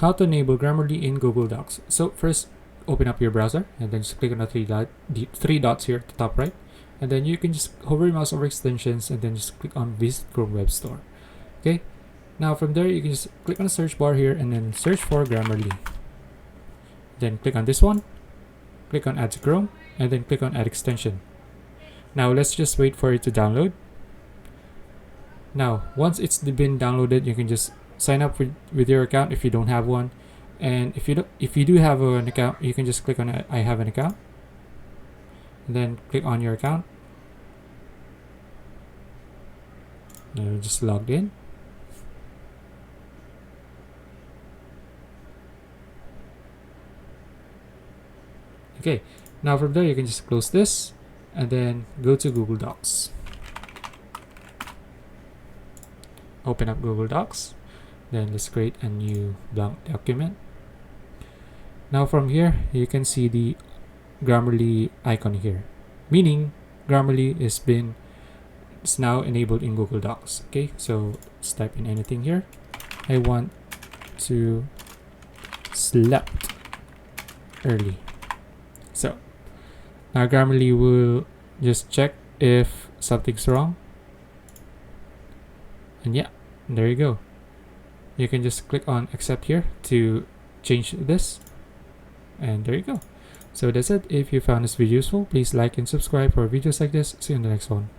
How to enable Grammarly in Google Docs. So first, open up your browser and then just click on the three dots here at the top right, and then you can just hover your mouse over extensions and then just click on Visit Chrome Web Store. Okay, now from there you can just click on the search bar here and then search for Grammarly. Then click on this one, click on Add to Chrome, and then click on Add Extension. Now let's just wait for it to download. Now once it's been downloaded, you can just sign up with your account if you don't have one, and if you do have an account, you can just click on I have an account, and then click on your account. Now just logged in. Okay, now from there you can just close this and then go to Google Docs. Open up Google Docs, then let's create a new blank document. Now from here you can see the Grammarly icon here, meaning Grammarly is now enabled in Google Docs. Okay, so let's type in anything here. I want to slept early. So now Grammarly will just check if something's wrong, and yeah, there you go. You can just click on accept here to change this, and there you go. So that's it. If you found this video useful, please like and subscribe for videos like this. See you in the next one.